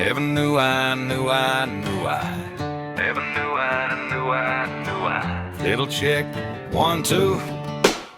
Never knew I, knew I, knew I. Never knew I, knew I, knew I. Little chick, 1, 2.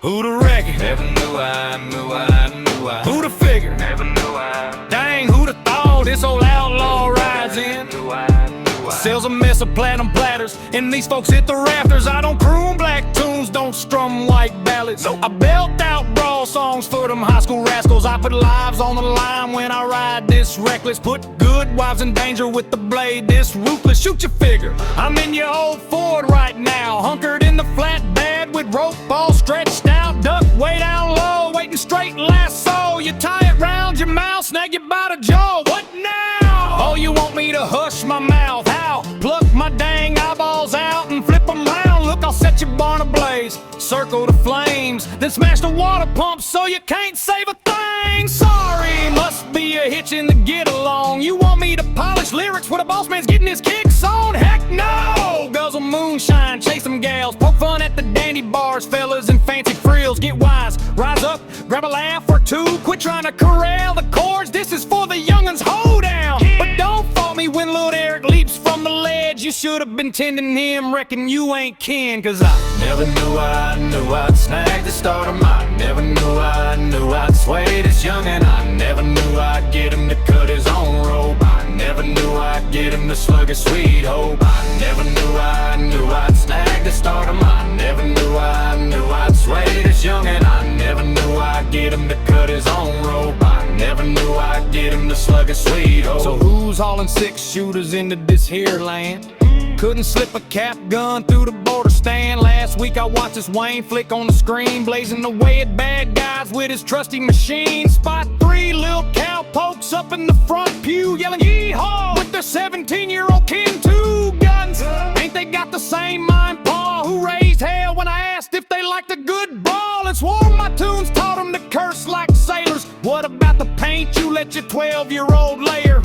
Who'da reckon? Never knew I, knew I, knew I. Who'da figure? Never knew I. Dang, who'da thought this old outlaw rides in? Knew I, knew I. Sells a mess of platinum platters, and these folks hit the rafters. I don't croon black tunes, don't strum white ballads. I belt out brawl songs for them high school rascals. I put lives on the line when I ride this reckless. Put good wives in danger with the blade this ruthless. Shoot your figure, I'm in your old Ford right now, hunkered in the flatbed with rope all stretched out. Duck way down low, waiting straight lasso. You tie it round your mouth, snag you by the jaw. What now? Oh, you want me to hush my mouth? How? Pluck my dang eyeballs out and flip them round. Look, I'll set your barn ablaze, circle the flames, then smash the water pump so you can't save a thing. Sorry, must be a hitch in the get along. You want me to polish lyrics where the boss man's getting his kicks on? Heck no! Guzzle moonshine, chase them gals, poke fun at the dandy bars, fellas in fancy frills. Get wise, rise up, grab a laugh or two. Quit trying to corral the chords, this is for the young'uns, hold down. But don't fault me when Lil Eric leaps from the ledge. You should have been tending him, reckon you ain't kin. Cause I never knew I knew I'd snag the start of mine. Never knew I knew I'd sway this youngin'. I never knew I'd get him to cut his own rope. I never knew I'd get him to slug his sweet hope. I never knew I knew I'd snag the start of mine. Never knew I knew I'd sway this youngin'. I never knew I'd get him to cut his own rope. I never knew I'd get him to slug his sweet hope. So who's hauling 6 shooters into this here land? Couldn't slip a cap gun through the border stand. Last week I watched this Wayne flick on the screen, blazing away at bad guys with his trusty machine. Spot 3 lil cowpokes up in the front pew, yelling yeehaw with their 17-year-old kin. 2 guns, ain't they got the same mind, Paul? Who raised hell when I asked if they liked a good brawl? And swore my tunes taught them to curse like sailors. What about the paint you let your 12-year-old layer?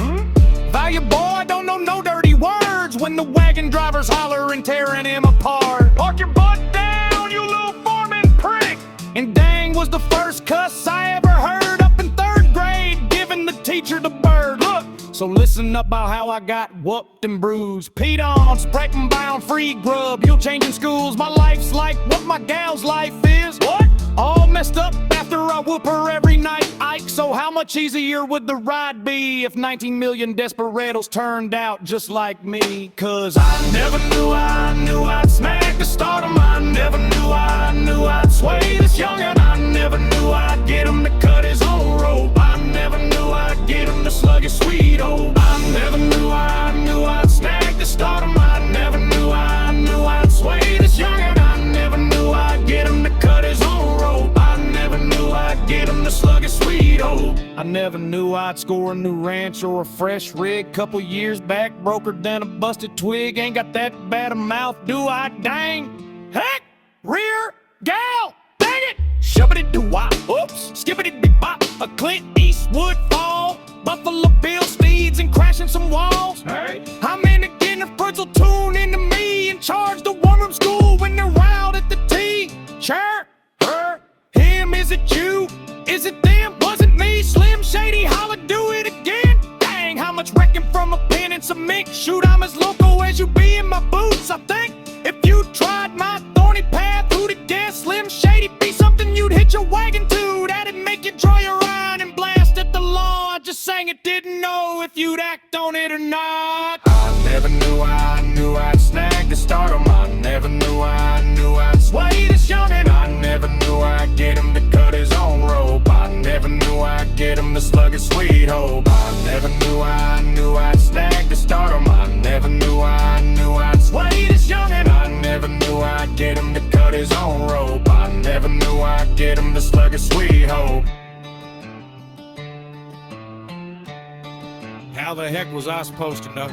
Value boy don't know no dirty words when the wagon drivers holler and tearing him apart. Park your butt down, you little foreman prick. And dang was the first cuss I ever heard up in 3rd grade, giving the teacher the bird. Look, so listen up about how I got whooped and bruised. Peed on, sprayed and bound, free grub. You'll change in schools, my life's like what my gal's life is. What? All messed up after I whoop her every night, Ike. So how much easier would the ride be if 19 million desperados turned out just like me? Cause I never knew I knew I'd smack the start of mine. Never knew I knew I'd sway this youngin'. I never knew I'd get him to cut his own rope. I never knew I'd get him to slug his sweet hope. I never knew I knew I'd snag the start of mine. Never knew I knew I'd sway this youngin'. I never knew I'd get him to cut his own rope. I never knew I'd get him to slug his sweet hope. I never knew I'd score a new ranch or a fresh rig. Couple years back, broker than a busted twig. Ain't got that bad a mouth, do I? Dang. Heck, rear, gal, dang it. Shubbity-doo-wop, oops, skippity-dee-bop. A Clint Eastwood fall, Buffalo Bill steeds and crashing some walls. Hey. I'm in again, if birds will tune into me and charge the one room school when they're wild at the tea. Chair, her, him, is it you? Is it them? Was it me? Slim Shady, holla, do it again. Dang, how much wrecking from a pen and some mink? Shoot, I'm as local as you be in my boots, I think. If you tried my thorny path, who'd it guess? Slim Shady be something you'd hitch your wagon to. That'd make you draw your eye and blast at the law. I just sang it, didn't know if you'd act on it or not. I never knew I knew I'd snag the start of mine. Never knew I knew I'd sway this youngin'. I never knew I'd get him to cut his own rope. I never knew I'd get him to slug his sweet hope. I never knew I knew I'd snag the start of mine. Never knew I knew I'd sway this youngin'. I never knew I'd get him to cut his own rope. I never knew I'd get him to slug his sweet hope. How the heck was I supposed to know?